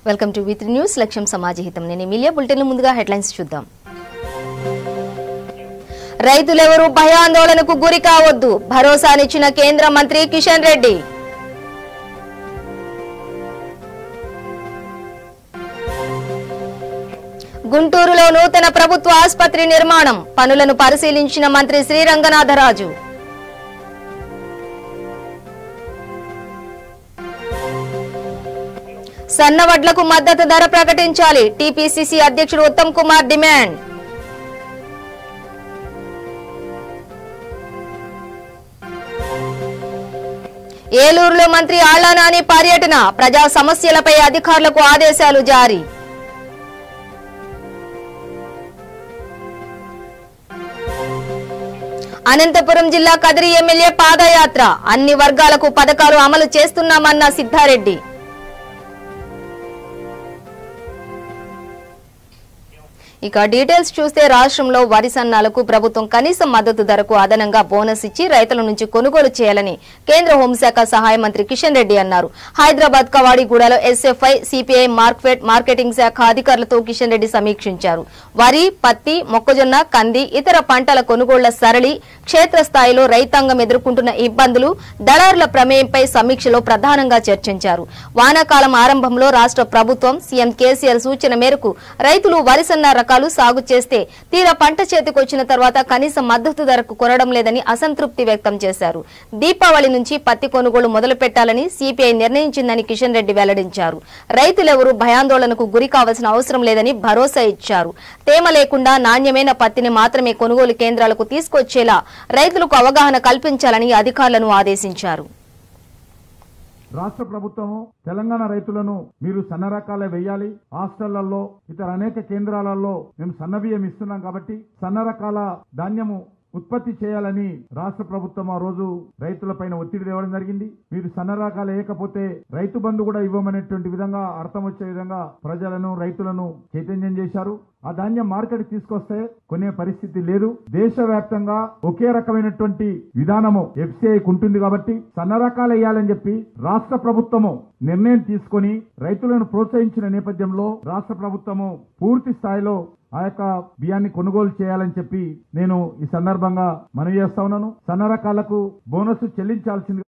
Welcome to V3 news లక్ష్యం సమాజహితం. నేను Emilia. Bulletin ముందుగా హెడ్లైన్స్ చూద్దాం. రైతులెవరూ భయాందోళనకు గురి కావద్దు, భరోసానిచ్చిన కేంద్ర మంత్రి కిషన్ రెడ్డి. గుంటూరులో నూతన ప్రభుత్వ ఆసుపత్రి నిర్మాణం, పనులను పరిశీలించిన మంత్రి శ్రీరంగనాథరాజు. సన్నవడ్లకు మద్దతు ధర ప్రకటించాలి, టీపీసీసీ అధ్యక్షుడు ఉత్తమ్ కుమార్ డిమాండ్. ఏలూరులో మంత్రి ఆళ్ల నాని పర్యటన, ప్రజా సమస్యలపై అధికారులకు ఆదేశాలు జారీ. అనంతపురం జిల్లా కదిరి ఎమ్మెల్యే పాదయాత్ర, అన్ని వర్గాలకు పథకాలు అమలు చేస్తున్నామన్న సిద్ధారెడ్డి. ఇక డీటెయిల్స్ చూస్తే రాష్ట్రంలో వరి సన్నాలకు ప్రభుత్వం కనీస మద్దతు ధరకు అదనంగా బోనస్ ఇచ్చి రైతుల నుంచి కొనుగోలు చేయాలని కేంద్ర హోంశాఖ సహాయ మంత్రి కిషన్ రెడ్డి అన్నారు. హైదరాబాద్ కవాడిగూడలో ఎస్ఎఫ్ఐ, సిపిఐ మార్కెటింగ్ శాఖ అధికారులతో కిషన్ రెడ్డి సమీక్షించారు. వరి, పత్తి, మొక్కజొన్న, కంది, ఇతర పంటల కొనుగోళ్ల సరళి, క్షేత్రస్థాయిలో రైతాంగం ఎదుర్కొంటున్న ఇబ్బందులు, దళారుల ప్రమేయంపై సమీక్షలో ప్రధానంగా చర్చించారు. వానాకాలం ఆరంభంలో రాష్ట్ర ప్రభుత్వం సీఎం కేసీఆర్ సూచన మేరకు రైతులు వరి సన్న రకాలు సాగు చేస్తే తీరా పంట చేతికొచ్చిన తర్వాత కనీస మద్దతు ధరకు కొనడం లేదని అసంతృప్తి వ్యక్తం చేశారు. దీపావళి నుంచి పత్తి కొనుగోలు మొదలు పెట్టాలని సిపిఐ నిర్ణయించిందని కిషన్ రెడ్డి వెల్లడించారు. రైతులెవరూ భయాందోళనకు గురి కావాల్సిన అవసరం లేదని భరోసా ఇచ్చారు. తేమ లేకుండా నాణ్యమైన పత్తిని మాత్రమే కొనుగోలు కేంద్రాలకు తీసుకొచ్చేలా రైతులకు అవగాహన కల్పించాలని అధికారులను ఆదేశించారు. రాష్ట్ర ప్రభుత్వం తెలంగాణ రైతులను మీరు సన్న రకాలే వేయాలి, హాస్టళ్లలో ఇతర అనేక కేంద్రాలలో మేము సన్న బియ్యం ఇస్తున్నాం కాబట్టి సన్న రకాల ధాన్యము ఉత్పత్తి చేయాలని రాష్ట్ర ప్రభుత్వం ఆ రోజు రైతులపైన ఒత్తిడి తేవడం జరిగింది. మీరు సన్న రకాలు వేయకపోతే రైతు బంధు కూడా ఇవ్వమనేటువంటి విధంగా అర్థం వచ్చే విధంగా ప్రజలను రైతులను చైతన్యం చేశారు. ఆ ధాన్యం మార్కెట్ తీసుకొస్తే కొనే పరిస్థితి లేదు. దేశవ్యాప్తంగా ఒకే రకమైనటువంటి విధానము ఎఫ్సిఐకి ఉంటుంది కాబట్టి సన్న రకాలు వేయాలని చెప్పి రాష్ట్ర ప్రభుత్వము నిర్ణయం తీసుకొని రైతులను ప్రోత్సహించిన నేపథ్యంలో రాష్ట్ర ప్రభుత్వము పూర్తి స్థాయిలో ఆ యొక్క బియ్యాన్ని కొనుగోలు చేయాలని చెప్పి నేను ఈ సందర్భంగా మనవి చేస్తా ఉన్నాను. సన్న రకాలకు బోనస్ చెల్లించాల్సింది.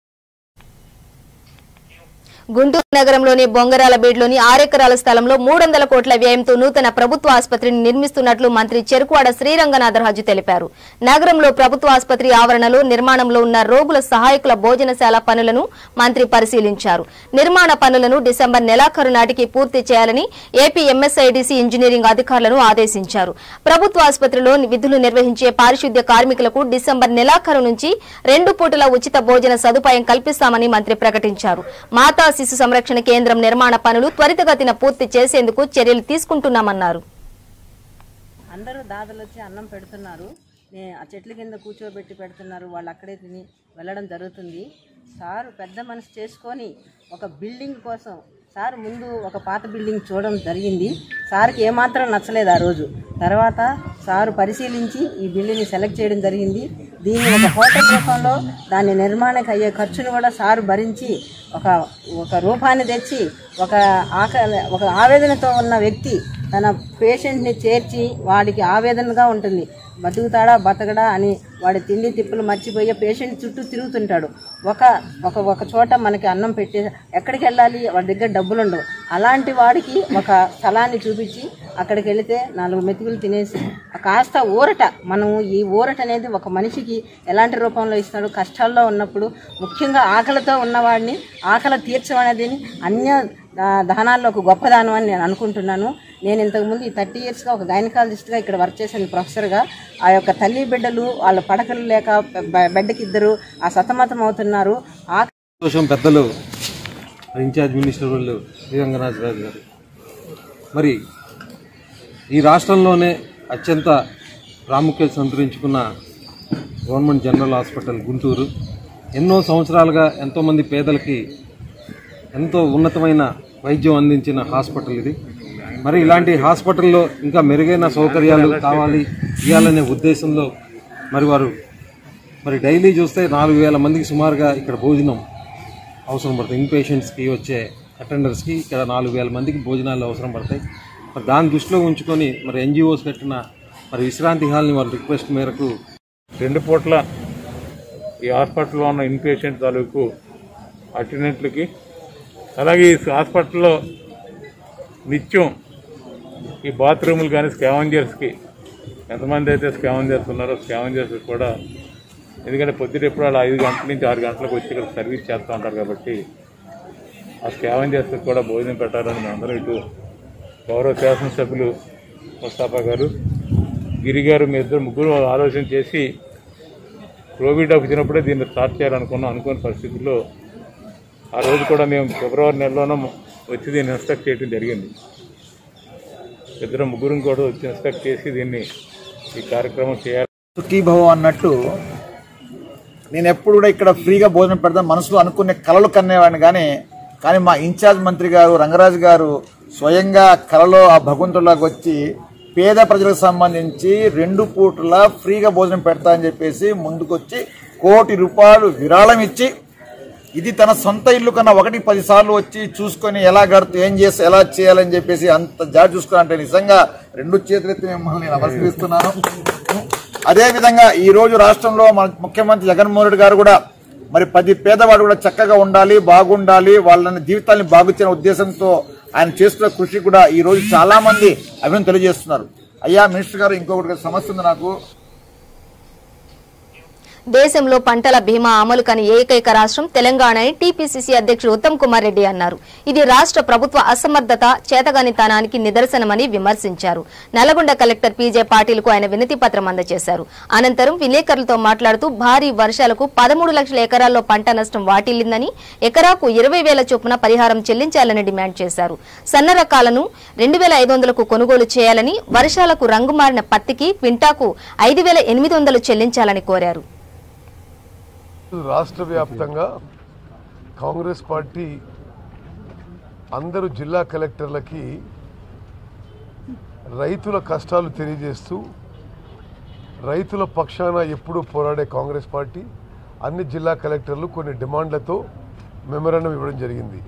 గుంటూరు నగరంలోని బొంగరాల బీడ్లోని 6 ఎకరాల స్థలంలో 300 కోట్ల వ్యయంతో నూతన ప్రభుత్వ ఆసుపత్రిని నిర్మిస్తున్నట్లు మంత్రి చెరుకువాడ శ్రీరంగనాథరాజు తెలిపారు. నగరంలో ప్రభుత్వ ఆసుపత్రి ఆవరణలో నిర్మాణంలో ఉన్న రోగుల సహాయకుల భోజనశాల పనులను మంత్రి పరిశీలించారు. నిర్మాణ పనులను డిసెంబర్ నెలాఖరు నాటికి పూర్తి చేయాలని ఏపీ ఎంఎస్ఐడిసి ఇంజనీరింగ్ అధికారులను ఆదేశించారు. ప్రభుత్వ ఆసుపత్రిలో విధులు నిర్వహించే పారిశుద్ధ్య కార్మికులకు డిసెంబర్ నెలాఖరు నుంచి 2 పూటల ఉచిత భోజన సదుపాయం కల్పిస్తామని మంత్రి ప్రకటించారు. మాతా శిశు సంరక్షణ కేంద్రం నిర్మాణ పనులు త్వరితగతిన పూర్తి చేసేందుకు చర్యలు తీసుకుంటున్నామన్నారు. అందరూ దాదాలు వచ్చి అన్నం పెడుతున్నారు, ఆ చెట్ల కింద కూర్చోబెట్టి పెడుతున్నారు, వాళ్ళు అక్కడే తిని వెళ్ళడం జరుగుతుంది. సార్ పెద్ద మనసు చేసుకొని ఒక బిల్డింగ్ కోసం సార్ ముందు ఒక పాత బిల్డింగ్ చూడడం జరిగింది. సార్కి ఏమాత్రం నచ్చలేదు ఆ రోజు. తర్వాత సారు పరిశీలించి ఈ బిల్డింగ్ని సెలెక్ట్ చేయడం జరిగింది. దీన్ని ఒక హోటల్ రూపంలో దాని నిర్మాణానికి అయ్యే ఖర్చును కూడా సారు భరించి ఒక రూపాన్ని తెచ్చి ఒక ఆవేదనతో ఉన్న వ్యక్తి తన పేషెంట్ని చేర్చి వాడికి ఆవేదనగా ఉంటుంది, బతుకుతాడా బతకడా అని వాడి తిండి తిప్పులు మర్చిపోయే పేషెంట్ చుట్టూ తిరుగుతుంటాడు. ఒక చోట మనకి అన్నం పెట్టే ఎక్కడికి వెళ్ళాలి, వాడి దగ్గర డబ్బులు ఉండవు. అలాంటి వాడికి ఒక స్థలాన్ని చూపించి అక్కడికి వెళితే 4 మెతుకులు తినేసి కాస్త ఊరట, మనం ఈ ఊరట అనేది ఒక మనిషికి ఎలాంటి రూపంలో ఇస్తాడు, కష్టాల్లో ఉన్నప్పుడు ముఖ్యంగా ఆకలితో ఉన్నవాడిని ఆకలి తీర్చమనేది అన్య దానాల్లో ఒక గొప్ప దానం అని నేను అనుకుంటున్నాను. నేను ఇంతకుముందు ఈ 30 ఇయర్స్గా ఒక గైనకాలజిస్ట్గా ఇక్కడ వర్క్ చేశాను ప్రొఫెసర్గా. ఆ యొక్క తల్లి బిడ్డలు వాళ్ళ పడకలు లేక బెడ్కి ఇద్దరు ఆ సతమతం అవుతున్నారు. పెద్దలు ఇన్ఛార్జ్ మినిస్టర్ వాళ్ళు శ్రీరంగనాథరాజు గారు మరి ఈ రాష్ట్రంలోనే అత్యంత ప్రాముఖ్యత సంతరించుకున్న గవర్నమెంట్ జనరల్ హాస్పిటల్ గుంటూరు ఎన్నో సంవత్సరాలుగా ఎంతోమంది పేదలకి ఎంతో ఉన్నతమైన వైద్యం అందించిన హాస్పిటల్ ఇది. మరి ఇలాంటి హాస్పిటల్లో ఇంకా మెరుగైన సౌకర్యాలు కావాలి ఇవ్వాలనే ఉద్దేశంలో మరి డైలీ చూస్తే 4,000 మందికి సుమారుగా ఇక్కడ భోజనం అవసరం పడుతుంది. ఇన్ పేషెంట్స్కి వచ్చే అటెండర్స్కి ఇక్కడ 4000 మందికి భోజనాలు అవసరం పడతాయి. మరి దాన్ని దృష్టిలో ఉంచుకొని మరి NGOs కట్టిన మరి విశ్రాంతి హాల్ని వాళ్ళ రిక్వెస్ట్ మేరకు 2 పూట్ల ఈ హాస్పిటల్లో ఉన్న ఇన్పేషెంట్ తాలూకు అటెండెంట్లకి, అలాగే ఈ హాస్పిటల్లో నిత్యం ఈ బాత్రూములు కానీ స్కావెంజర్స్కి ఎంతమంది అయితే స్కావెంజర్స్ ఉన్నారో స్కావెంజర్స్కి కూడా, ఎందుకంటే పొద్దుట ఎప్పుడు వాళ్ళు 5 గంటల నుంచి 6 గంటలకు వచ్చి ఇక్కడ సర్వీస్ చేస్తూ ఉంటారు కాబట్టి ఆ స్కావెంజర్స్కి కూడా భోజనం పెట్టాలని మేమందరం ఇటు గౌరవ శాసనసభ్యులు ముస్తాఫా గారు, గిరి గారు, మీ ముగ్గురు ఆలోచన చేసి కోవిడ్ వచ్చినప్పుడే దీన్ని స్టార్ట్ అనుకున్న పరిస్థితుల్లో ఆ రోజు కూడా మేము ఫిబ్రవరి నెలలోనూ వచ్చి దీన్ని ఇన్స్పెక్ట్ చేయడం జరిగింది. ముగ్గురం కూడా వచ్చి ఇన్స్పెక్ట్ చేసి దీన్ని ఈ కార్యక్రమం చేయాలి. సుఖీభవం అన్నట్టు నేను ఎప్పుడు కూడా ఇక్కడ ఫ్రీగా భోజనం పెడతాను మనసులో అనుకునే కలలు కనేవాడిని, కానీ మా ఇన్ఛార్జ్ మంత్రి గారు రంగరాజు గారు స్వయంగా కలలో ఆ భగవంతుడిలాగా వచ్చి పేద ప్రజలకు సంబంధించి 2 పూటల ఫ్రీగా భోజనం పెడతా అని చెప్పేసి ముందుకొచ్చి ₹1 కోటి విరాళం ఇచ్చి, ఇది తన సొంత ఇల్లు కన్నా 1-10 సార్లు వచ్చి చూసుకొని ఎలా ఏం చేసి ఎలా చేయాలని చెప్పేసి అంత జాగ్రత్త చూసుకున్నారంటే నిజంగా 2 చేతులెత్తి మిమ్మల్ని నమస్కరిస్తున్నాను. అదేవిధంగా ఈ రోజు రాష్ట్రంలో మన ముఖ్యమంత్రి జగన్మోహన్ రెడ్డి గారు కూడా మరి 10 పేదవాడు కూడా చక్కగా ఉండాలి, బాగుండాలి, వాళ్ళని జీవితాన్ని బాగు చేయని ఉద్దేశంతో ఆయన చేస్తున్న కృషి కూడా ఈ రోజు చాలా మంది అభినందన తెలియజేస్తున్నారు. అయ్యా మినిస్టర్ గారు, ఇంకొకటి సమస్య ఉంది నాకు. దేశంలో పంటల బీమా అమలు కాని ఏకైక రాష్ట్రం తెలంగాణ అని టీపీసీసీ అధ్యక్షుడు ఉత్తమ్ కుమార్ రెడ్డి అన్నారు. ఇది రాష్ట్ర ప్రభుత్వ అసమర్థత, చేతగానితనానికి నిదర్శనమని విమర్శించారు. నల్గొండ కలెక్టర్ పీజే పాటిల్కు ఆయన వినతి పత్రం అందజేశారు. అనంతరం విలేకరులతో మాట్లాడుతూ భారీ వర్షాలకు 13 లక్షల ఎకరాల్లో పంట నష్టం వాటిల్లిందని, ఎకరాకు 20,000 చొప్పున పరిహారం చెల్లించాలని డిమాండ్ చేశారు. సన్న రకాలను 2,500కు కొనుగోలు చేయాలని, వర్షాలకు రంగుమారిన పత్తికి క్వింటాకు 5,800 చెల్లించాలని కోరారు. రాష్ట్ర వ్యాప్తంగా కాంగ్రెస్ పార్టీ అందరూ జిల్లా కలెక్టర్లకి రైతుల కష్టాలు తెలియజేస్తూ, రైతుల పక్షాన ఎప్పుడూ పోరాడే కాంగ్రెస్ పార్టీ అన్ని జిల్లా కలెక్టర్లు కొన్ని డిమాండ్లతో మెమరాండం ఇవ్వడం జరిగింది.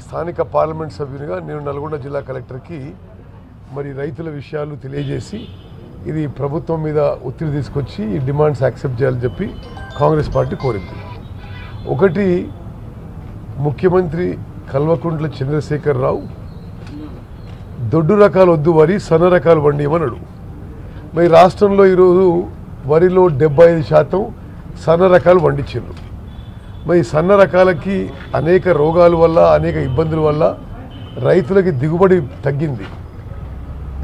స్థానిక పార్లమెంట్ సభ్యునిగా నేను నల్గొండ జిల్లా కలెక్టర్కి మరి రైతుల విషయాలు తెలియజేసి ఇది ప్రభుత్వం మీద ఒత్తిడి తీసుకొచ్చి ఈ డిమాండ్స్ యాక్సెప్ట్ చేయాలని చెప్పి కాంగ్రెస్ పార్టీ కోరింది. ఒకటి, ముఖ్యమంత్రి కల్వకుంట్ల చంద్రశేఖరరావు దొడ్డు రకాలు వద్దు, వరి సన్న రకాలు వండియమన్నాడు. మరి రాష్ట్రంలో ఈరోజు వరిలో 75% సన్న రకాలు వండించారు. మరి సన్న రకాలకి అనేక రోగాల వల్ల, అనేక ఇబ్బందుల వల్ల రైతులకి దిగుబడి తగ్గింది.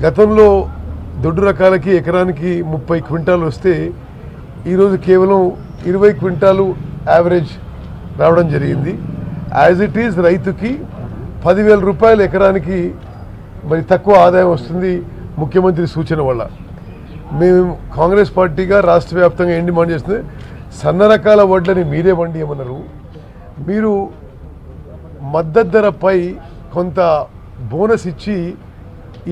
గతంలో దొడ్డు రకాలకి ఎకరానికి 30 క్వింటాలు వస్తే ఈరోజు కేవలం 20 క్వింటాలు యావరేజ్ రావడం జరిగింది. యాజ్ ఇట్ ఈజ్ రైతుకి 10,000 రూపాయలు ఎకరానికి మరి తక్కువ ఆదాయం వస్తుంది ముఖ్యమంత్రి సూచన వల్ల. మేము కాంగ్రెస్ పార్టీగా రాష్ట్ర వ్యాప్తంగా ఏం డిమాండ్ చేస్తుంది, సన్న రకాల వడ్లని మీరే వండియమన్నారు. మీరు మద్దతు ధరపై కొంత బోనస్ ఇచ్చి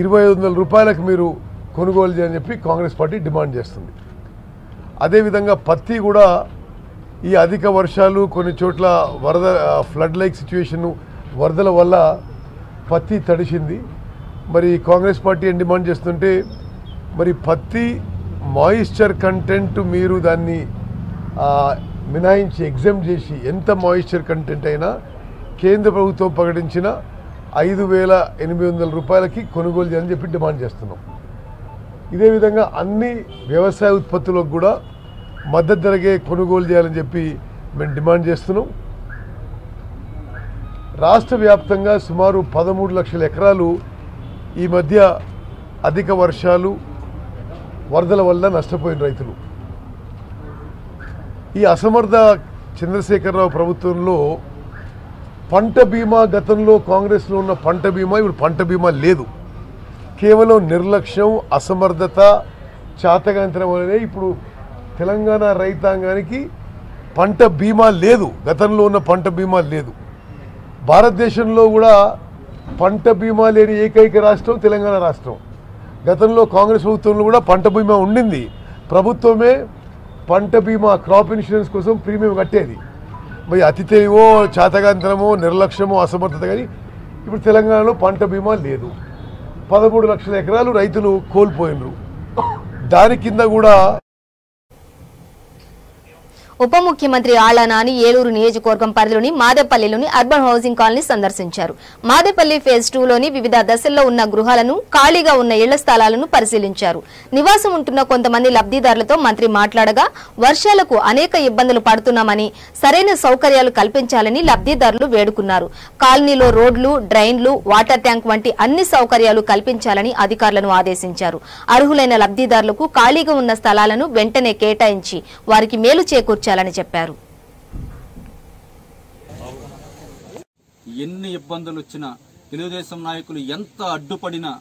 2,500 రూపాయలకు మీరు కొనుగోలు చేయని చెప్పి కాంగ్రెస్ పార్టీ డిమాండ్ చేస్తుంది. అదేవిధంగా పత్తి కూడా ఈ అధిక వర్షాలు, కొన్ని చోట్ల వరద, ఫ్లడ్ లైక్ సిచ్యువేషన్, వరదల వల్ల పత్తి తడిసింది. మరి కాంగ్రెస్ పార్టీ ఏం డిమాండ్ చేస్తుంటే, మరి పత్తి మాయిశ్చర్ కంటెంట్ మీరు దాన్ని మినహాయించి ఎగ్జామ్ చేసి ఎంత మాయిశ్చర్ కంటెంట్ అయినా కేంద్ర ప్రభుత్వం ప్రకటించిన 5,800 రూపాయలకి కొనుగోలు చేయాలని చెప్పి డిమాండ్ చేస్తున్నాం. ఇదే విధంగా అన్ని వ్యవసాయ ఉత్పత్తులకు కూడా మద్దతు ధరకే కొనుగోలు చేయాలని చెప్పి మేము డిమాండ్ చేస్తున్నాం. రాష్ట్ర వ్యాప్తంగా సుమారు 13 లక్షల ఎకరాలు ఈ మధ్య అధిక వర్షాలు, వరదల వల్ల నష్టపోయిన రైతులు. ఈ అసమర్థ చంద్రశేఖరరావు ప్రభుత్వంలో పంట బీమా, గతంలో కాంగ్రెస్లో ఉన్న పంట బీమా ఇప్పుడు పంట బీమా లేదు. కేవలం నిర్లక్ష్యం, అసమర్థత, చాతగాంతరం వల్లనే ఇప్పుడు తెలంగాణ రైతాంగానికి పంట బీమా లేదు. గతంలో ఉన్న పంట బీమా లేదు. భారతదేశంలో కూడా పంట బీమా లేని ఏకైక రాష్ట్రం తెలంగాణ రాష్ట్రం. గతంలో కాంగ్రెస్ ప్రభుత్వంలో కూడా పంట బీమా ఉండింది. ప్రభుత్వమే పంట బీమా, క్రాప్ ఇన్సూరెన్స్ కోసం ప్రీమియం కట్టేది. మరి అతి తెలివో చాతగాంతనమో నిర్లక్ష్యమో అసమర్థత కానీ ఇప్పుడు తెలంగాణలో పంట బీమా లేదు. 13 లక్షల ఎకరాలు రైతులు కోల్పోయినరు. దాని కింద కూడా ఉప ముఖ్యమంత్రి ఆళ్ల నాని ఏలూరు నియోజకవర్గం పరిధిలోని మాదేపల్లిలోని అర్బన్ హౌసింగ్ కాలనీ సందర్శించారు. మాదేపల్లి ఫేజ్ 2లోని వివిధ దశల్లో ఉన్న గృహాలను, ఖాళీగా ఉన్న ఇళ్ల స్థలాలను పరిశీలించారు. నివాసం ఉంటున్న కొంతమంది లబ్ధిదారులతో మంత్రి మాట్లాడగా వర్షాలకు అనేక ఇబ్బందులు పడుతున్నామని, సరైన సౌకర్యాలు కల్పించాలని లబ్ధిదారులు వేడుకున్నారు. కాలనీలో రోడ్లు, డ్రైన్లు, వాటర్ ట్యాంక్ వంటి అన్ని సౌకర్యాలు కల్పించాలని అధికారులను ఆదేశించారు. అర్హులైన లబ్ధిదారులకు ఖాళీగా ఉన్న స్థలాలను వెంటనే కేటాయించి వారికి మేలు చేకూర్చారు చెప్పారు. ఎన్ని ఇబ్బందులు వచ్చినా, తెలుగుదేశం నాయకులు ఎంత అడ్డుపడినా,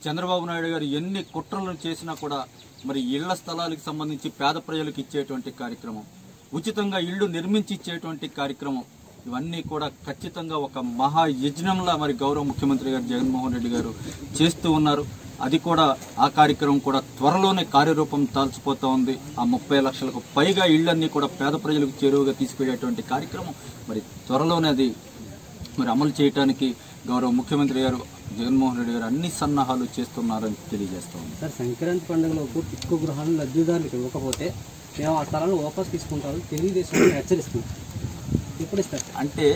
చంద్రబాబు నాయుడు గారు ఎన్ని కుట్రలను చేసినా కూడా మరి ఇళ్ల స్థలాలకు సంబంధించి పేద ప్రజలకు ఇచ్చేటువంటి కార్యక్రమం, ఉచితంగా ఇళ్లు నిర్మించి ఇచ్చేటువంటి కార్యక్రమం, ఇవన్నీ కూడా ఖచ్చితంగా ఒక మహాయజ్ఞంలా మరి గౌరవ ముఖ్యమంత్రి గారు జగన్మోహన్ రెడ్డి గారు చేస్తూ ఉన్నారు. అది కూడా ఆ కార్యక్రమం కూడా త్వరలోనే కార్యరూపం దాల్చిపోతా ఉంది. ఆ 30 లక్షలకు పైగా ఇళ్లన్నీ కూడా పేద ప్రజలకు చేరువగా తీసుకెళ్లేటువంటి కార్యక్రమం మరి త్వరలోనే అది మరి అమలు చేయడానికి గౌరవ ముఖ్యమంత్రి గారు జగన్మోహన్ రెడ్డి గారు అన్ని సన్నాహాలు చేస్తున్నారని తెలియజేస్తా ఉంది. సార్, సంక్రాంతి పండుగలోపు టిక్కు గృహాలను లబ్ధిదారులకు ఇవ్వకపోతే మేము ఆ స్థలాలను వాపసు తీసుకుంటారు తెలుగుదేశం హెచ్చరిస్తుంది. ఎప్పుడు ఇస్తారు అంటే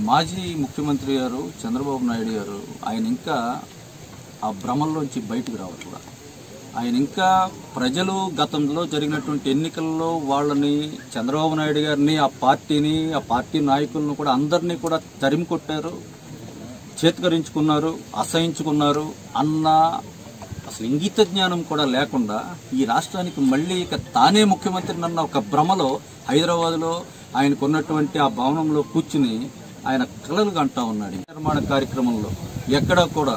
మాజీ ముఖ్యమంత్రి గారు చంద్రబాబు నాయుడు గారు ఆయన ఇంకా ఆ భ్రమల్లోంచి బయటకు రావట్లా. ఆయన ఇంకా ప్రజలు గతంలో జరిగినటువంటి ఎన్నికల్లో వాళ్ళని, చంద్రబాబు నాయుడు గారిని, ఆ పార్టీ నాయకులను కూడా అందరినీ కూడా తరిమి కొట్టారు, చేత్కరించుకున్నారు, అసహించుకున్నారు అన్న అసలు ఇంగిత జ్ఞానం కూడా లేకుండా ఈ రాష్ట్రానికి మళ్ళీ ఇక తానే ముఖ్యమంత్రి అన్న ఒక భ్రమలో హైదరాబాద్లో ఆయనకు ఉన్నటువంటి ఆ భవనంలో కూర్చుని ఆయన కలలు కంటా ఉన్నాడు. నిర్మాణ కార్యక్రమంలో ఎక్కడా కూడా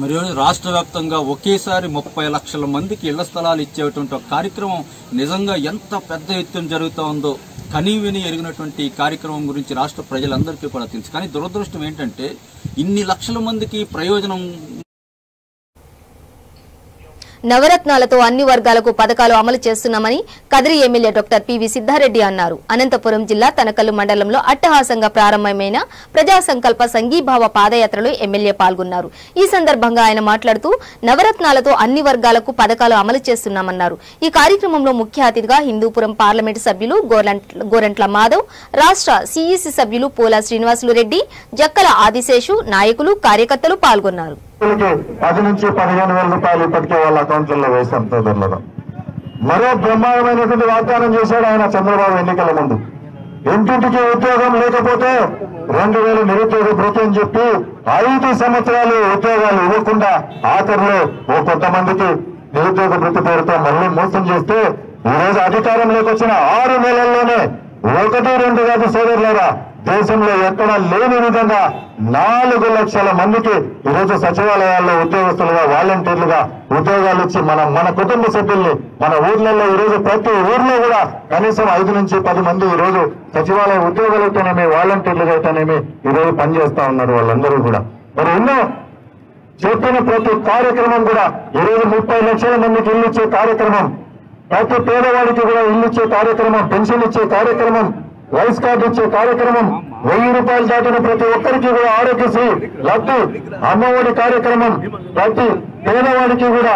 మరి రాష్ట్ర వ్యాప్తంగా ఒకేసారి 30 లక్షల మందికి ఇళ్ల స్థలాలు ఇచ్చేటువంటి ఒక కార్యక్రమం నిజంగా ఎంత పెద్ద ఎత్తున జరుగుతూ ఉందో కనీవిని ఎరిగినటువంటి ఈ కార్యక్రమం గురించి రాష్ట్ర ప్రజలందరికీ కూడా తెలుసు. కానీ దురదృష్టం ఏంటంటే ఇన్ని లక్షల మందికి ప్రయోజనం. నవరత్నాలతో అన్ని వర్గాలకు పథకాలు అమలు చేస్తున్నామని Kadiri MLA doctor PV Siddareddy అన్నారు. అనంతపురం జిల్లా తనకల్లు మండలంలో అట్టహాసంగా ప్రారంభమైన ప్రజా సంకల్ప సంఘీభావ పాదయాత్రలో ఎమ్మెల్యే పాల్గొన్నారు. ఈ సందర్భంగా ఆయన మాట్లాడుతూ నవరత్నాలతో అన్ని వర్గాలకు పథకాలు అమలు చేస్తున్నామన్నారు. ఈ కార్యక్రమంలో ముఖ్య అతిథిగా హిందూపురం పార్లమెంటు సభ్యులు గోరంట్ల మాధవ్, రాష్ట్ర సిఈసి సభ్యులు పోలా శ్రీనివాసులు రెడ్డి, జక్కల ఆదిశేషు, నాయకులు, కార్యకర్తలు పాల్గొన్నారు. 10 నుంచి 15,000 రూపాయలు ఇప్పటికే వాళ్ళ అకౌంట్లలో వేశాం. తొందరలో మరో బ్రహ్మాండమైనటువంటి వాగ్దానం చేశాడు ఆయన చంద్రబాబు ఎన్నికల ముందు. ఇంటింటికి ఉద్యోగం లేకపోతే 2,000 నిరుద్యోగ భృతి అని చెప్పి 5 సంవత్సరాలు ఉద్యోగాలు ఇవ్వకుండా ఆఖరిలో కొంతమందికి నిరుద్యోగ భృతి పేరుతో మళ్ళీ మోసం చేస్తే ఈరోజు అధికారంలోకి వచ్చిన 6 నెలల్లోనే 1-2 కాదు సోదరులారా, దేశంలో ఎక్కడా లేని విధంగా 4 లక్షల మందికి ఈరోజు సచివాలయాల్లో ఉద్యోగస్తులుగా, వాలంటీర్లుగా ఉద్యోగాలు ఇచ్చి మన కుటుంబ సభ్యుల్ని మన ఊర్లలో ఈరోజు ప్రతి ఊర్లో కూడా కనీసం 5 నుంచి 10 మంది ఈరోజు సచివాలయ ఉద్యోగాలైతేనేమి, వాలంటీర్లుగా అయితేనేమి ఈరోజు పనిచేస్తా ఉన్నారు వాళ్ళందరూ కూడా. మరి ఎన్నో చెప్పిన ప్రతి కార్యక్రమం కూడా ఈరోజు 30 లక్షల మందికి ఇల్లు ఇచ్చే కార్యక్రమం, ప్రతి పేదవాడికి కూడా ఇల్లు ఇచ్చే కార్యక్రమం, పెన్షన్ ఇచ్చే కార్యక్రమం, రైస్ కార్డు ఇచ్చే కార్యక్రమం, 1000 రూపాయలు దాటిన ప్రతి ఒక్కరికి కూడా ఆరోగ్యశ్రీ లబ్ధి, అమ్మఒడి కార్యక్రమం, ప్రతి పేదవాడికి కూడా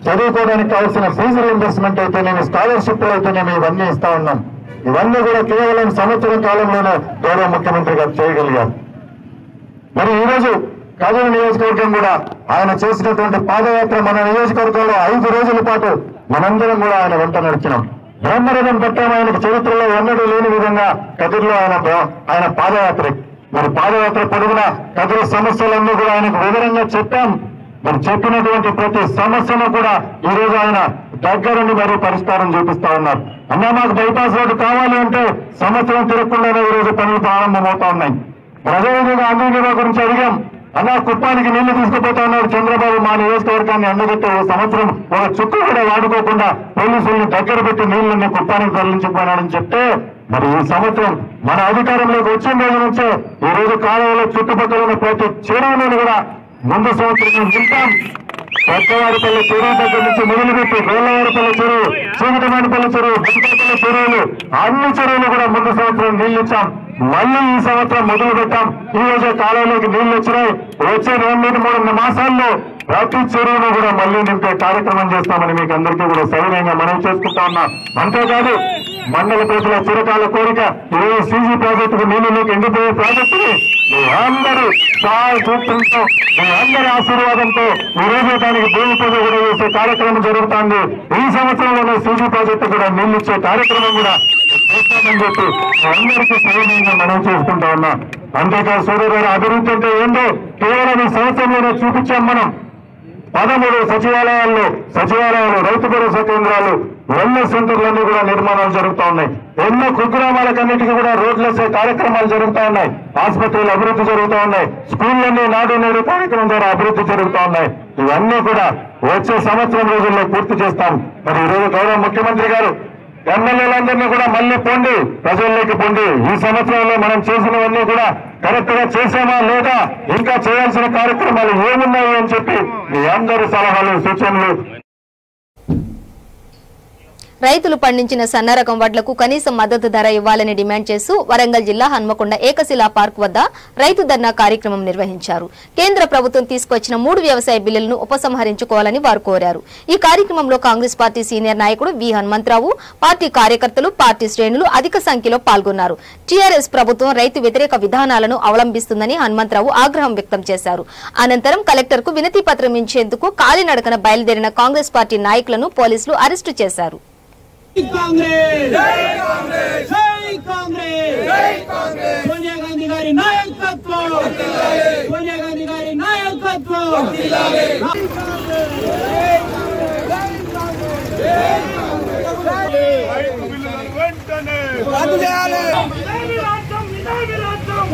చదువుకోవడానికి కావాల్సిన ఫీజు రీయింబర్స్మెంట్ అయితేనేమి, స్కాలర్షిప్లు అయితేనేమి ఇవన్నీ ఇస్తా ఉన్నాం. ఇవన్నీ కూడా కేవలం సంవత్సరం కాలంలోనే గౌరవ ముఖ్యమంత్రి గారు చేయగలిగారు. మరి ఈరోజు కదిరి నియోజకవర్గం కూడా ఆయన చేసినటువంటి పాదయాత్ర మన నియోజకవర్గంలో 5 రోజుల పాటు మనందరం కూడా ఆయన వెంట నడిచినాం. బ్రహ్మరథం పట్టాం. ఆయనకు చరిత్రలో ఎన్నడూ లేని విధంగా కదిరిలో ఆయన పాదయాత్ర. మరి పాదయాత్ర పొడుగున కదిరి సమస్యలన్నీ కూడా ఆయనకు వివరంగా చెప్పాం. మరి చెప్పినటువంటి ప్రతి సమస్యను కూడా ఈ రోజు ఆయన దగ్గరుండి మరీ పరిష్కారం చూపిస్తా ఉన్నారు. అన్నా మాకు బైపాస్ రోడ్డు కావాలి అంటే సంవత్సరం తిరగకుండానే ఈ రోజు పనులు ప్రారంభమవుతా ఉన్నాయి. అదేవిధంగా అంగీకారం గురించి అడిగాం. అన్నా కుప్పానికి నీళ్లు తీసుకుపోతా ఉన్నారు చంద్రబాబు, మా నియోజకవర్గాన్ని ఎండగట్టే సంవత్సరం ఒక చుక్క కూడా వాడుకోకుండా పోలీసుల్ని దగ్గర పెట్టి నీళ్లన్నీ కుప్పానికి తరలించిపోయినాడని చెప్తే, మరి ఈ సంవత్సరం మన అధికారంలోకి వచ్చిన రోజు నుంచే ఈ రోజు కాలువలో చుట్టుపక్కల ఉన్న ప్రతి చెరువులను కూడా ముందు సంవత్సరం నింపాం. కొత్తవారిపల్లి చెరువు దగ్గర నుంచి మొదలుపెట్టి గోళ్ళవారిపల్లి చెరువు, చీకటమానిపల్లి చెరువు, బుద్ధపల్లి చెరువులు, అన్ని చెరువులు కూడా ముందు సంవత్సరం నీళ్లు ఇచ్చాం. మళ్ళీ ఈ సంవత్సరం మొదలు పెట్టాం. ఈ రోజు కాలంలోకి నీళ్లు వచ్చినాయి. వచ్చే 2-3 మాసాల్లో ప్రతి చెరువును కూడా మళ్లీ నింపే కార్యక్రమం చేస్తామని మీకు అందరికీ కూడా సవినయంగా మనవి చేసుకుంటా ఉన్నా. అంతేకాదు మండల ప్రజల చిరకాల కోరిక ఈరోజు సీజీ ప్రాజెక్టుకు నీళ్లులోకి ఎండిపోయే ప్రాజెక్టుని మీ అందరూ సహాయకూర్చంతో, మీ అందరి ఆశీర్వాదంతో ఈరోజు దానికి భూమి పూజ కూడా చేసే కార్యక్రమం జరుగుతుంది. ఈ సంవత్సరంలోనే సీజీ ప్రాజెక్టు కూడా నీళ్లు ఇచ్చే కార్యక్రమం కూడా చేస్తామని చెప్పి అందరికీ సవినయంగా మనవి చేసుకుంటా ఉన్నా. అంతేకాదు సోదరు అభివృద్ధి అంటే ఏంటో కేవలం ఈ సంవత్సరంలోనే చూపించాం. మనం 13 సచివాలయాలు, రైతు భరోసా కేంద్రాలు, వెల్నెస్ సెంటర్లన్నీ కూడా నిర్మాణాలు జరుగుతూ ఉన్నాయి. ఎన్నో కుగ్రామాలకన్నిటికీ కూడా రోడ్లేసే కార్యక్రమాలు జరుగుతూ ఉన్నాయి. ఆసుపత్రులు అభివృద్ధి జరుగుతూ ఉన్నాయి. స్కూళ్ళన్నీ నాడు నేడు కార్యక్రమం ద్వారా అభివృద్ధి జరుగుతూ ఉన్నాయి. ఇవన్నీ కూడా వచ్చే సంవత్సరం రోజుల్లో పూర్తి చేస్తాం. మరి ఈరోజు గౌరవ ముఖ్యమంత్రి గారు ఎమ్మెల్యేలందరినీ కూడా మళ్ళీ పొండి, ప్రజల్లోకి పొండి ఈ సంవత్సరంలో మనం చేసినవన్నీ కూడా కరెక్ట్ గా చేసామా లేదా, ఇంకా చేయాల్సిన కార్యక్రమాలు ఏమున్నాయి అని చెప్పి మీ అందరి సలహాలు, సూచనలు. రైతులు పండించిన సన్న రకం వడ్లకు కనీస మద్దతు ధర ఇవ్వాలని డిమాండ్ చేస్తూ వరంగల్ జిల్లా హన్మకొండ ఏకశిలా పార్క్ వద్ద రైతు ధర్నా కార్యక్రమం నిర్వహించారు. కేంద్ర ప్రభుత్వం తీసుకొచ్చిన 3 వ్యవసాయ బిల్లులను ఉపసంహరించుకోవాలని వారు కోరారు. ఈ కార్యక్రమంలో కాంగ్రెస్ పార్టీ సీనియర్ నాయకుడు వి హనుమంతరావు, పార్టీ కార్యకర్తలు, పార్టీ శ్రేణులు అధిక సంఖ్యలో పాల్గొన్నారు. టీఆర్ఎస్ ప్రభుత్వం రైతు వ్యతిరేక విధానాలను అవలంబిస్తుందని హనుమంతరావు ఆగ్రహం వ్యక్తం చేశారు. అనంతరం కలెక్టర్ కు వినతి పత్రం ఇచ్చేందుకు కాలినడకన బయలుదేరిన కాంగ్రెస్ పార్టీ నాయకులను పోలీసులు అరెస్టు చేశారు. కాంగ్రెస్ జై కాంగ్రెస్ జై కాంగ్రెస్ జై కాంగ్రెస్ సోనియా గాంధీ గారి నాయకత్వం వర్ధిల్లాలి సోనియా గాంధీ గారి నాయకత్వం వర్ధిల్లాలి జై కాంగ్రెస్ జై కాంగ్రెస్ జై కాంగ్రెస్ రైతు బిల్లులను వెంటనే రద్దు చేయాలి నిజామి రాజ్యం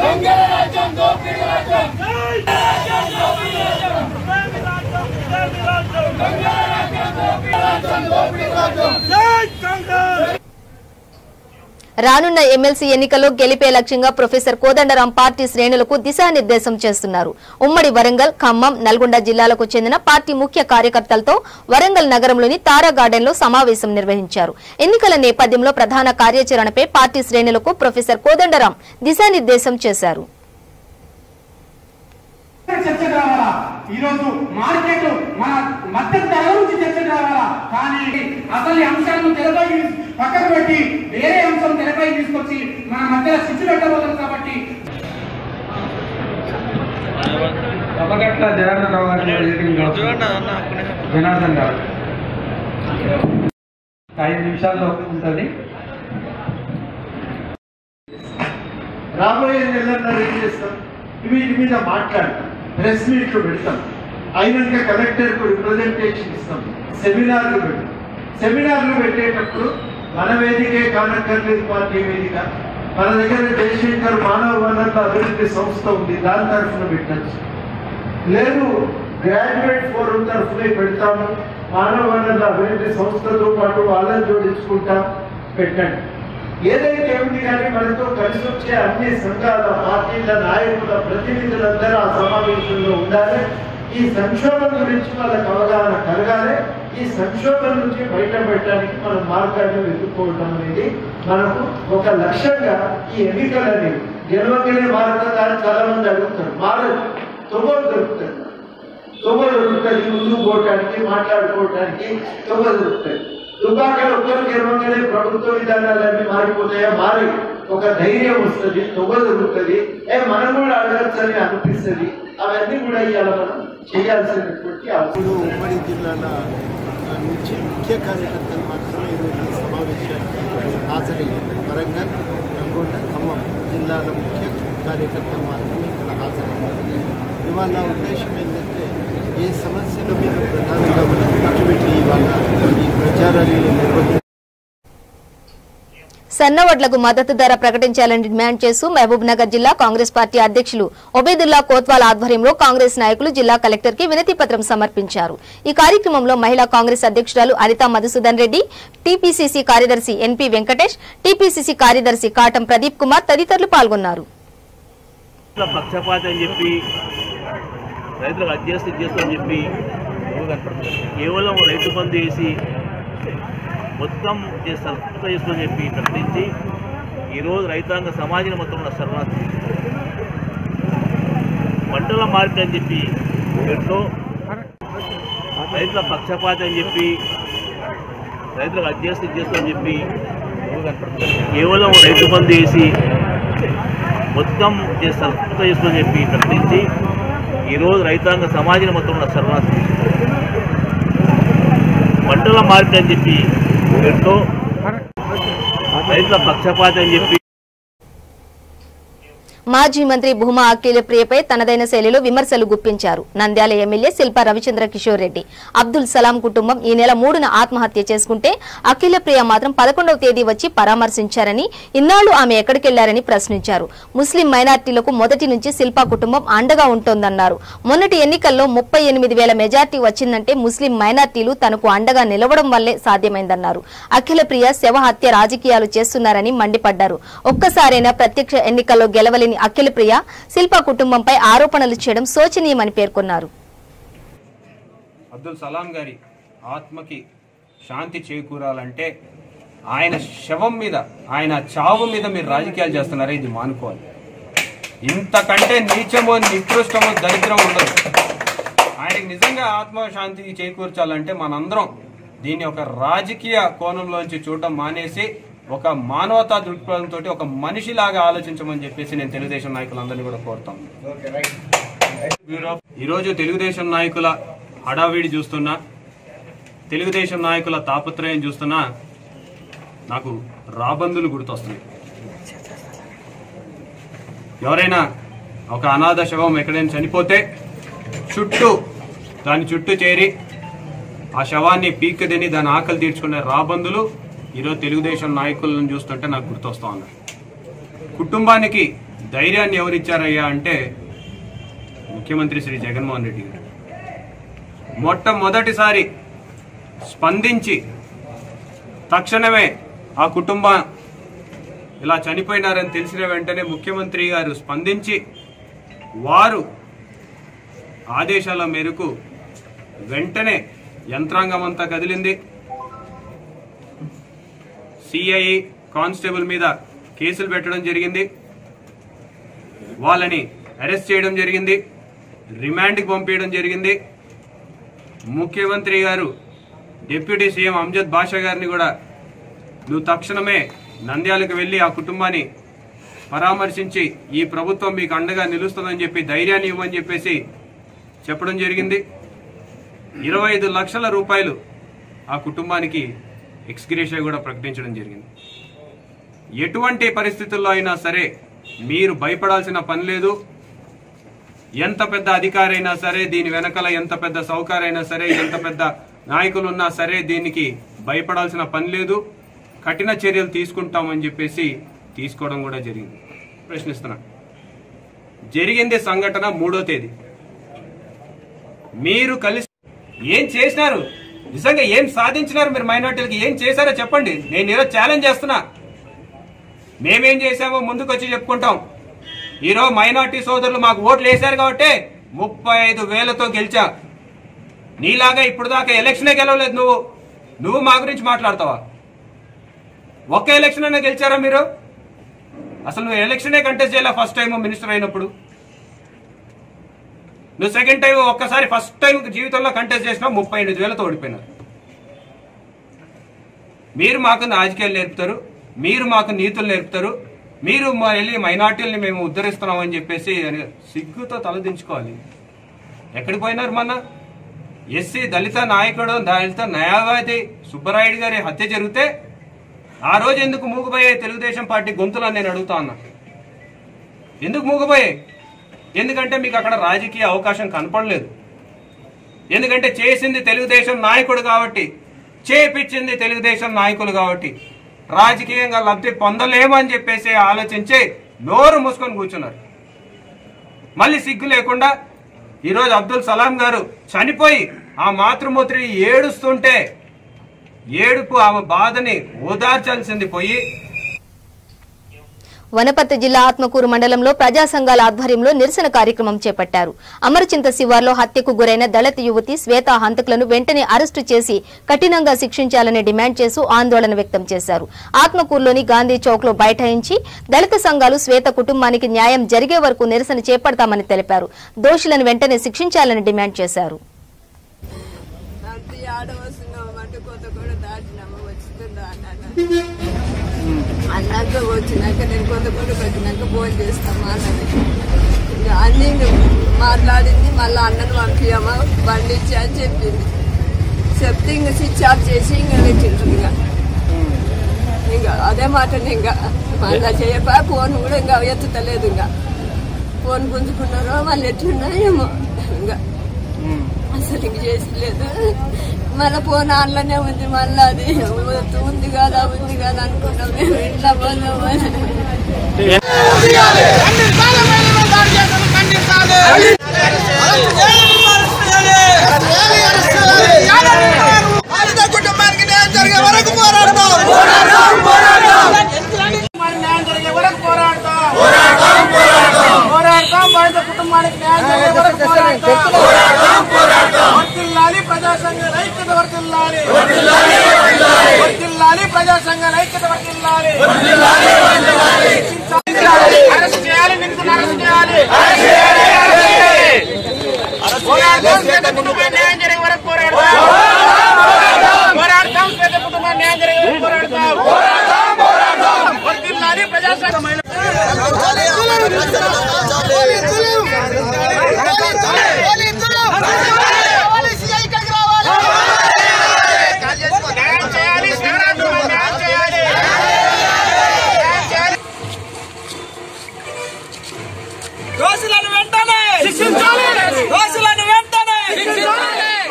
దొంగల రాజ్యం దోపిడీ రాజ్యం జై రాజ్యం దోపిడీ రాజ్యం నిజామి రాజ్యం దొంగల రాజ్యం దోపిడీ రాజ్యం జై రానున్న ఎమ్మెల్సీ ఎన్నికల్లో గెలిపే లక్ష్యంగా ప్రొఫెసర్ కోదండరాం పార్టీ శ్రేణులకు దిశానిర్దేశం చేస్తున్నారు. ఉమ్మడి వరంగల్, ఖమ్మం, నల్గొండ జిల్లాలకు చెందిన పార్టీ ముఖ్య కార్యకర్తలతో వరంగల్ నగరంలోని తారా గార్డెన్ లో సమావేశం నిర్వహించారు. ఎన్నికల నేపథ్యంలో ప్రధాన కార్యాచరణపై పార్టీ శ్రేణులకు ప్రొఫెసర్ కోదండరాం దిశానిర్దేశం చేశారు. చర్చకు రావాలా, ఈరోజు మార్కెట్ మన మద్దతు ధర నుంచి చర్చకు రావాలా, కానీ అసలు అంశాలను తెరపై పక్కకు పెట్టి వేరే అంశం తెరపై తీసుకొచ్చి మన మధ్య శిక్షు పెట్టబోతుంది. కాబట్టి జనార్దన్ గారు 5 నిమిషాల్లో ఉంటుంది. రాబోయే నెలల్లో ఏం చేస్తాం, వీటి మీద మాట్లాడతాం, ప్రెస్ మీట్లు పెడతాం, అయినాక కలెక్టర్కు రిప్రజెంటేషన్ ఇస్తాం, సెమినార్లు పెడతాం. సెమినార్లు పెట్టేటప్పుడు మన వేదికే కానక్కర్లేదు, పార్టీ వేదిక. మన దగ్గర జయశంకర్ మానవ వనరుల అభివృద్ధి సంస్థ ఉంది, దాని తరఫున పెట్టచ్చు. లేదు గ్రాడ్యుయేట్ ఫోరం తరఫునే పెడతాము, మానవ వనరుల అభివృద్ధి సంస్థతో పాటు వాళ్ళని జోడించుకుంటాం, పెట్టండి. ఏదైతే ఉంది కానీ మనతో కలిసి వచ్చే అన్ని సంఘాల, పార్టీల నాయకుల ప్రతినిధులందరూ ఆ సమావేశంలో ఉండాలి. ఈ సంక్షోభం గురించి వాళ్ళకి అవగాహన కలగాలి. ఈ సంక్షోభం నుంచి బయటపడటానికి మనం మార్గాన్ని వెతుక్కోవడం అనేది మనకు ఒక లక్ష్యంగా ఈ ఎన్నికలని గెలవగలే మారుతుందని చాలా మంది అడుగుతారు. మారదు, తొవ్వలు దొరుకుతుంది, ముందుకు పోవటానికి, మాట్లాడుకోవటానికి తొవ్వ దొరుకుతుంది. దుబాకలు ఒక్కరు గెలవగలే ప్రభుత్వ విధానాలన్నీ మారిపోతాయా? మారి ఒక ధైర్యం వస్తుంది, తొవ్వ దొరుకుతుంది, మనం కూడా అడగచ్చని అనిపిస్తుంది. అవన్నీ కూడా ఇవాళ మనం చేయాల్సినటువంటి అప్పుడు ఉమ్మడి జిల్లాల నుంచి ముఖ్య కార్యకర్తలు మాత్రమే ఈరోజు ఈ సమావేశానికి హాజరయ్యారు. వరంగల్, నల్గొండ, ఖమ్మం జిల్లాల ముఖ్య కార్యకర్తలు మాత్రమే ఇక్కడ హాజరయ్యారు. ఇవాళ ఉద్దేశం ఏంటంటే ఏ సమస్యల మీద ప్రధానంగా మనం దృష్టి పెట్టి ఇవాళ ఈ ప్రచారాన్ని నిర్వహించారు. సన్నవడ్లకు మద్దతు ధర ప్రకటించాలని డిమాండ్ చేస్తూ మహబూబ్ నగర్ జిల్లా కాంగ్రెస్ పార్టీ అధ్యక్షులు ఒబేదుల్లా కోత్వాల్ ఆధ్వర్యంలో కాంగ్రెస్ నాయకులు జిల్లా కలెక్టర్ కి వినతి పత్రం సమర్పించారు. ఈ కార్యక్రమంలో మహిళా కాంగ్రెస్ అధ్యక్షురాలు అనితా మధుసూదన్ రెడ్డి, టీపీసీసీ కార్యదర్శి ఎన్పీ వెంకటేష్, టీపీసీసీ కార్యదర్శి కాటం ప్రదీప్ కుమార్ తదితరులు పాల్గొన్నారు. పక్షపాతం చెప్పి రైతులకు అధ్యక్షత చేస్తామని చెప్పి కేవలం రైతు బంధు వేసి మొత్తం చేసుకొని చెప్పి ప్రకటించి ఈరోజు రైతాంగ సమాజం మొత్తం సర్వనాశనం పంటల మార్కెట్ అని చెప్పి పేరుతో రైతుల పక్షపాతం అని చెప్పి రైతులకు అది చేస్తూ చెప్పి కేవలం రైతు బంధు వేసి మొత్తం చేసుకొని చెప్పి ప్రకటించి ఈరోజు రైతాంగ సమాజం మొత్తం సర్వనాశనం పంటల మార్కెట్ అని చెప్పి పేరుతో రైతుల పక్షపాతం అని చెప్పి మాజీ మంత్రి భూమా అఖిలప్రియపై తనదైన శైలిలో విమర్శలు గుప్పించారు. నంద్యాల ఎమ్మెల్యే శిల్పా రవిచంద్ర కిషోర్ రెడ్డి అబ్దుల్ సలాం కుటుంబం ఈ నెల 3న ఆత్మహత్య చేసుకుంటే అఖిలప్రియ మాత్రం 11వ తేదీ వచ్చి పరామర్శించారని, ఇన్నాళ్లు ఆమె ఎక్కడికెళ్లారని ప్రశ్నించారు. ముస్లిం మైనార్టీలకు మొదటి నుంచి శిల్పా కుటుంబం అండగా ఉంటోందన్నారు. మొన్నటి ఎన్నికల్లో 38,000 మెజార్టీ వచ్చిందంటే ముస్లిం మైనార్టీలు తనకు అండగా నిలవడం వల్లే సాధ్యమైందన్నారు. అఖిలప్రియ శవ హత్య రాజకీయాలు చేస్తున్నారని మండిపడ్డారు. ఒక్కసారైనా ప్రత్యక్ష ఎన్నికల్లో గెలవలేని అఖిలప్రియ శిల్పా కుటుంబంపై ఆరోపణలు చేయడం శోచనీయమని పేర్కొన్నారు. అబ్దుల్ సలాం గారి ఆత్మకి శాంతి చేకూరాలంటే ఆయన శవం మీద, ఆయన చావు మీద మీరు రాజకీయాలు చేస్తున్నారా? ఇది మానుకోవాలి. ఇంతకంటే నీచమో నికృష్టమో దరిద్రం ఉండదు. ఆయనకి నిజంగా ఆత్మశాంతి చేకూర్చాలంటే మనందరం దీన్ని ఒక రాజకీయ కోణంలోంచి చూడటం మానేసి ఒక మానవతా దృక్పథంతో ఒక మనిషిలాగా ఆలోచించమని చెప్పేసి నేను తెలుగుదేశం నాయకులందరినీ కూడా కోరుతాను. ఈరోజు తెలుగుదేశం నాయకుల హడావిడి చూస్తున్నా, తెలుగుదేశం నాయకుల తాపత్రయం చూస్తున్నా నాకు రాబందులు గుర్తొస్తున్నాయి. ఎవరైనా ఒక అనాథ శవం ఎక్కడైనా చనిపోతే దాని చుట్టూ చేరి ఆ శవాన్ని పీక్కదని దాని ఆకలి తీర్చుకునే రాబందులు ఈరోజు తెలుగుదేశం నాయకులను చూస్తుంటే నాకు గుర్తొస్తా ఉన్నారు. కుటుంబానికి ధైర్యాన్ని ఎవరిచ్చారయ్యా అంటే ముఖ్యమంత్రి శ్రీ జగన్మోహన్ రెడ్డి గారు మొట్టమొదటిసారి స్పందించి తక్షణమే ఆ కుటుంబం ఇలా చనిపోయినారని తెలిసిన వెంటనే ముఖ్యమంత్రి గారు స్పందించి వారు ఆదేశాల మేరకు వెంటనే యంత్రాంగం అంతా కదిలింది. సిఐ కానిస్టేబుల్ మీద కేసులు పెట్టడం జరిగింది, వాళ్ళని అరెస్ట్ చేయడం జరిగింది, రిమాండ్కి పంపించడం జరిగింది. ముఖ్యమంత్రి గారు డిప్యూటీ సీఎం అంజద్ బాషా గారిని కూడా నువ్వు తక్షణమే నంద్యాలకు వెళ్లి ఆ కుటుంబాన్ని పరామర్శించి ఈ ప్రభుత్వం మీకు అండగా నిలుస్తుందని చెప్పి ధైర్యాన్ని ఇవ్వని చెప్పేసి చెప్పడం జరిగింది. 25 లక్షల రూపాయలు ఆ కుటుంబానికి ఎక్స్గ్రేషియా కూడా ప్రకటించడం జరిగింది. ఎటువంటి పరిస్థితుల్లో అయినా సరే మీరు భయపడాల్సిన పని లేదు. ఎంత పెద్ద అధికారైనా సరే, దీని వెనకాల ఎంత పెద్ద సౌకర్యమైనా సరే, ఎంత పెద్ద నాయకులు ఉన్నా సరే దీనికి భయపడాల్సిన పని లేదు. కఠిన చర్యలు తీసుకుంటామని చెప్పేసి తీసుకోవడం కూడా జరిగింది. ప్రశ్నిస్తున్నా, జరిగింది సంఘటన 3వ తేదీ. మీరు కలిసి ఏం చేసినారు? నిజంగా ఏం సాధించినారు? మీరు మైనార్టీలకి ఏం చేశారో చెప్పండి. నేను ఈరోజు ఛాలెంజ్ చేస్తున్నా. మేమేం చేశామో ముందుకు వచ్చి చెప్పుకుంటాం. ఈరోజు మైనార్టీ సోదరులు మాకు ఓట్లు వేశారు కాబట్టి 35,000తో గెలిచా. నీలాగా ఇప్పుడు దాకా ఎలక్షనే గెలవలేదు. నువ్వు మా గురించి మాట్లాడతావా? ఒక్క ఎలక్షన్ అయినా గెలిచారా మీరు? అసలు నువ్వు ఎలక్షనే కంటెస్ట్ చేయాలా ఫస్ట్ టైం మినిస్టర్ అయినప్పుడు? నువ్వు సెకండ్ టైం ఒక్కసారి ఫస్ట్ టైం జీవితంలో కంటెస్ట్ చేసినా 38,000తో ఓడిపోయినారు. మీరు మాకు రాజకీయాలు నేర్పుతారు, మీరు మాకు నీతులు నేర్పుతారు, మీరు వెళ్ళి మైనార్టీలని మేము ఉద్ధరిస్తున్నామని చెప్పేసి సిగ్గుతో తలదించుకోవాలి. ఎక్కడికి పోయినారు? మొన్న ఎస్సీ దళిత నాయకుడు, దళిత న్యాయవాది సుబ్బరాయుడు గారి హత్య జరిగితే ఆ రోజు ఎందుకు మూగబోయే తెలుగుదేశం పార్టీ గొంతులని నేను అడుగుతా ఉన్నా. ఎందుకు మూగబోయే? ఎందుకంటే మీకు అక్కడ రాజకీయ అవకాశం కనపడలేదు. ఎందుకంటే చేసింది తెలుగుదేశం నాయకుడు కాబట్టి, చేపించింది తెలుగుదేశం నాయకులు కాబట్టి రాజకీయంగా లబ్ధి పొందలేమని చెప్పేసి ఆలోచించి నోరు మూసుకొని కూర్చున్నారు. మళ్ళీ సిగ్గు లేకుండా ఈరోజు అబ్దుల్ సలాం గారు చనిపోయి ఆ మాతృమూర్తి ఏడుస్తుంటే ఏడుపు ఆమె బాధని ఓదార్చాల్సింది పోయి వనపర్తి జిల్లా ఆత్మకూరు మండలంలో ప్రజా సంఘాల ఆధ్వర్యంలో నిరసన కార్యక్రమం చేపట్టారు. అమరచింత శివార్లో హత్యకు గురైన దళిత యువతి శ్వేత హంతకులను వెంటనే అరెస్టు చేసి కఠినంగా శిక్షించాలని డిమాండ్ చేస్తూ ఆందోళన వ్యక్తం చేశారు. ఆత్మకూరులోని గాంధీ చౌక్ లో బైఠాయించి దళిత సంఘాలు శ్వేత కుటుంబానికి న్యాయం జరిగే వరకు నిరసన చేపడతామని తెలిపారు. దోషులను వెంటనే శిక్షించాలని డిమాండ్ చేశారు. అన్నాక వచ్చినాక నేను కొత్త వచ్చినాక భోజనం చేస్తామా అన్నది. ఇంకా అన్ని మాట్లాడింది. మళ్ళీ అన్నను పంపించమా బండి ఇచ్చి అని చెప్పింది. చెప్తే ఇంకా స్విచ్ ఆఫ్ చేసి ఇంకా పెట్టింటుంది. ఇంకా అదే మాటని ఇంకా మళ్ళీ చేయపా ఫోన్ కూడా ఇంకా ఎత్తుతలేదు. ఇంకా ఫోన్ గుంజుకున్నారో మళ్ళీ ఎట్లున్నాయేమో ఇంకా అసలు ఇంక చేసలేదు. మళ్ళీ ఫోన్ ఆన్లోనే ఉంది. మళ్ళీ అది ఉంది కదా అనుకున్నాం. మేము ఇంట్లో పోదామని కుటుంబానికి న్యాయం జరిగే వరకు పోరాడతాం. బాధిత కుటుంబానికి న్యాయం జరిగే వరకు పోరాడతాం. వర్తిల్లాలి ప్రజా సంఘాల ఐక్యత, వర్తిల్లాలి ప్రజా సంఘాల ఐక్యత, వర్తిల్లాలి. అరెస్ట్ చేయాలి, నిందితులను అరెస్ట్ చేయాలి. శ్వేత కుటుంబానికి న్యాయం జరిగే వరకు పోరాడతాం. శ్వేత కుటుంబానికి న్యాయం జరిగే వరకు పోరాడతాం. వర్తిల్లాలి ప్రజా సంఘ దోషులను వెంటనే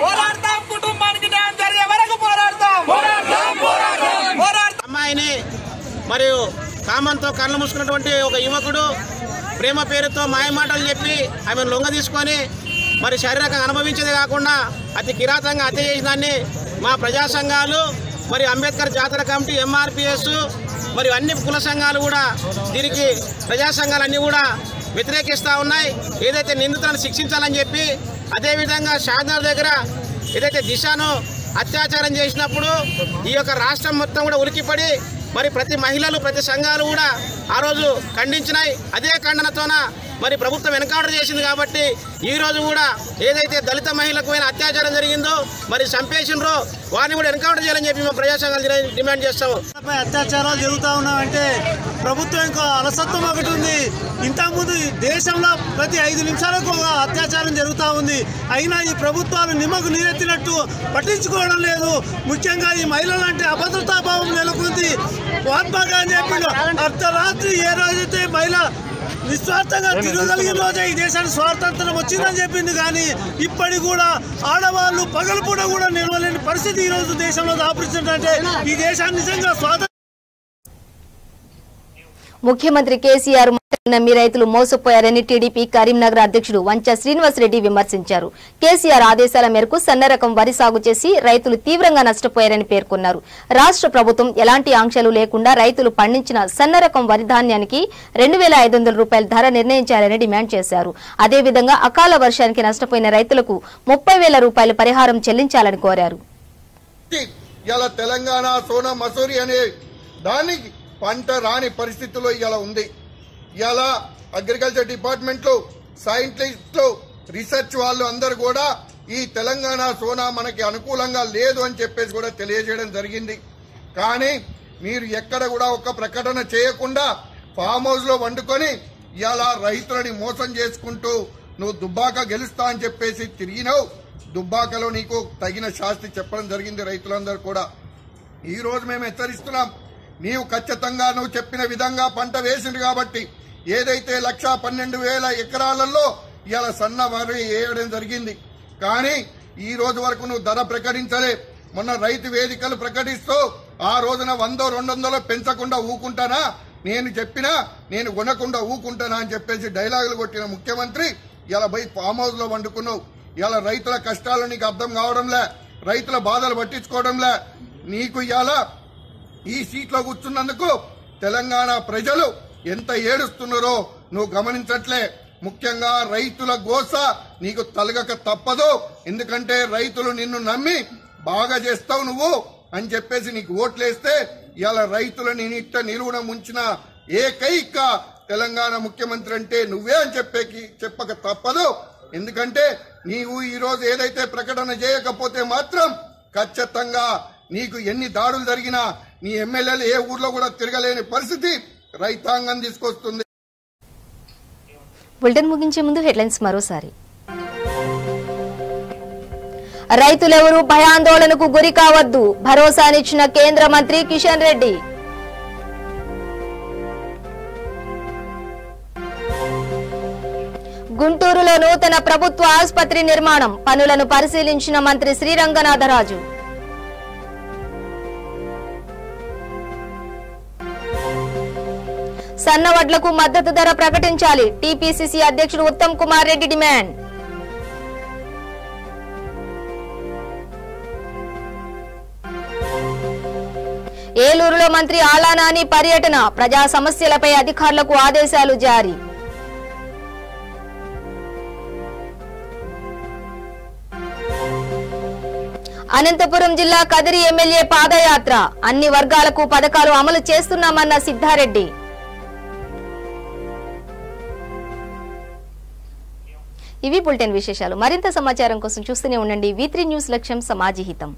పోరాడతాం. కుటుంబానికి న్యాయం జరిగే వరకు పోరాడతాం. అమ్మాయిని మరియు కామంతో కళ్ళు మూసుకున్నటువంటి ఒక యువకుడు ప్రేమ పేరుతో మాయమాటలు చెప్పి ఆమెను లొంగ తీసుకొని మరి శారీరకంగా అనుభవించేది కాకుండా అతి కిరాతంగా హత్య చేసినాన్ని మా ప్రజా సంఘాలు మరి అంబేద్కర్ జాతర కమిటీ, ఎంఆర్పిఎస్ మరియు అన్ని కుల సంఘాలు కూడా దీనికి ప్రజా సంఘాలన్నీ కూడా వ్యతిరేకిస్తూ ఉన్నాయి. ఏదైతే నిందితులను శిక్షించాలని చెప్పి అదేవిధంగా షాద్నగర్ దగ్గర ఏదైతే దిశను అత్యాచారం చేసినప్పుడు ఈ యొక్క రాష్ట్రం మొత్తం కూడా ఉలికిపడి మరి ప్రతి మహిళలు ప్రతి సంఘాలు కూడా ఆ రోజు ఖండించినాయి. అదే ఖండనతోన మరి ప్రభుత్వం ఎన్కౌంటర్ చేసింది కాబట్టి ఈ రోజు కూడా ఏదైతే దళిత మహిళకు అత్యాచారం జరిగిందో మరి చంపేసినరో వారిని కూడా ఎన్కౌంటర్ చేయాలని చెప్పి మేము ప్రజా సంఘాలు డిమాండ్ చేస్తాము. అత్యాచారాలు జరుగుతూ ఉన్నామంటే ప్రభుత్వం ఇంకో అలసత్వం ఒకటి ఉంది. ఇంతకుముందు దేశంలో ప్రతి 5 నిమిషాలకు ఒక అత్యాచారం జరుగుతూ ఉంది. అయినా ఈ ప్రభుత్వాలు నిమ్మకు నీరెత్తినట్టు పట్టించుకోవడం లేదు. ముఖ్యంగా ఈ మహిళలంటే అభద్రతాభావం నెలకొంది. మహాత్మా గాంధీ చెప్పిండు, అర్ధరాత్రి ఏ రోజైతే మహిళ నిస్వార్థంగా తిరగలిగిన రోజే ఈ దేశానికి స్వాతంత్రం వచ్చిందని చెప్పింది. కానీ ఇప్పటికి కూడా ఆడవాళ్ళు పగలపూట కూడా నిలవలేని పరిస్థితి ఈ రోజు దేశంలో దాపురించిందంటే ఈ దేశాన్ని నిజంగా స్వాతంత్రం. ముఖ్యమంత్రి కేసీఆర్ నమ్మి రైతులు మోసపోయారని టీడీపీ కరీంనగర్ అధ్యక్షుడు వంచ శ్రీనివాసరెడ్డి విమర్శించారు. కేసీఆర్ ఆదేశాల మేరకు సన్న రకం వరి సాగు చేసి రైతులు తీవ్రంగా నష్టపోయారని పేర్కొన్నారు. రాష్ట్ర ప్రభుత్వం ఎలాంటి ఆంక్షలు లేకుండా రైతులు పండించిన సన్న రకం వరి ధాన్యానికి 2,500 రూపాయల ధర నిర్ణయించాలని డిమాండ్ చేశారు. అదేవిధంగా అకాల వర్షానికి నష్టపోయిన రైతులకు 30,000 రూపాయల పరిహారం చెల్లించాలని కోరారు. తెలంగాణ సోనా మసూరి అనే దానికి పంట రాని పరిస్థితుల్లో ఇలా ఉంది. ఇలా అగ్రికల్చర్ డిపార్ట్మెంట్ లో సైంటిస్టులు రీసెర్చ్ వాళ్ళు అందరూ కూడా ఈ తెలంగాణ సోనా మనకి అనుకూలంగా లేదు అని చెప్పేసి కూడా తెలియజేయడం జరిగింది. కానీ మీరు ఎక్కడ కూడా ఒక ప్రకటన చేయకుండా ఫామ్ హౌస్ లో వండుకొని ఇలా రైతులని మోసం చేసుకుంటూ నువ్వు దుబ్బాక గెలుస్తా అని చెప్పేసి తిరిగినావు. దుబ్బాకలో నీకు తగిన శాస్తి చెప్పడం జరిగింది రైతులందరూ కూడా. ఈ రోజు మేము హెచ్చరిస్తున్నాం, నీవు ఖచ్చితంగా నువ్వు చెప్పిన విధంగా పంట వేసింది కాబట్టి ఏదైతే 1,12,000 ఎకరాలలో ఇలా సన్న వరి వేయడం జరిగింది. కానీ ఈ రోజు వరకు నువ్వు ధర ప్రకటించలే. మొన్న రైతు వేదికలు ప్రకటిస్తూ ఆ రోజున 100-200 పెంచకుండా ఊకుంటానా, నేను చెప్పినా నేను కొనకుండా ఊకుంటానా అని చెప్పేసి డైలాగులు కొట్టిన ముఖ్యమంత్రి ఇలా పోయి ఫామ్ హౌస్ లో వండుకున్నావు. ఇలా రైతుల కష్టాలు నీకు అర్థం కావడంలే, రైతుల బాధలు పట్టించుకోవడంలే. నీకు ఇలా ఈ సీట్లో కూర్చున్నందుకు తెలంగాణ ప్రజలు ఎంత ఏడుస్తున్నారో నువ్వు గమనించట్లే. ముఖ్యంగా రైతుల గోస నీకు తలగక తప్పదు. ఎందుకంటే రైతులు నిన్ను నమ్మి బాగా చేస్తావు నువ్వు అని చెప్పేసి నీకు ఓట్లేస్తే ఇవాళ రైతులని నిట్ట నిలువున ముంచిన ఏకైక తెలంగాణ ముఖ్యమంత్రి అంటే నువ్వే అని చెప్పక తప్పదు. ఎందుకంటే నీవు ఈ రోజు ఏదైతే ప్రకటన చేయకపోతే మాత్రం ఖచ్చితంగా నీకు ఎన్ని దాడులు జరిగినా నీ ఎమ్మెల్యేలు ఏ ఊర్లో కూడా తిరగలేని పరిస్థితి రైతాంగం తీసుకొస్తుంది. బులెటిన్ ముగించే ముందు హెడ్లైన్స్ మరోసారి. రైతులెవరూ భయాందోళనకు గురి కావద్దు, భరోసానిచ్చిన కేంద్ర మంత్రి కిషన్ రెడ్డి. గుంటూరులో నూతన ప్రభుత్వ ఆసుపత్రి నిర్మాణం, పనులను పరిశీలించిన మంత్రి శ్రీరంగనాథరాజు. సన్నవడ్లకు మద్దతు ధర ప్రకటించాలి, టీపీసీసీ అధ్యక్షుడు ఉత్తమ్ కుమార్ రెడ్డి డిమాండ్. ఏలూరులో మంత్రి ఆళ్ల నాని పర్యటన, ప్రజా సమస్యలపై అధికారులకు ఆదేశాలు జారీ. అనంతపురం జిల్లా కదిరి ఎమ్మెల్యే పాదయాత్ర, అన్ని వర్గాలకు పథకాలు అమలు చేస్తున్నామన్న సిద్ధారెడ్డి. ఇవి బులెటిన్ విశేషాలు. మరింత సమాచారం కోసం చూస్తూనే ఉండండి V3 న్యూస్, లక్ష్యం సమాజహితం.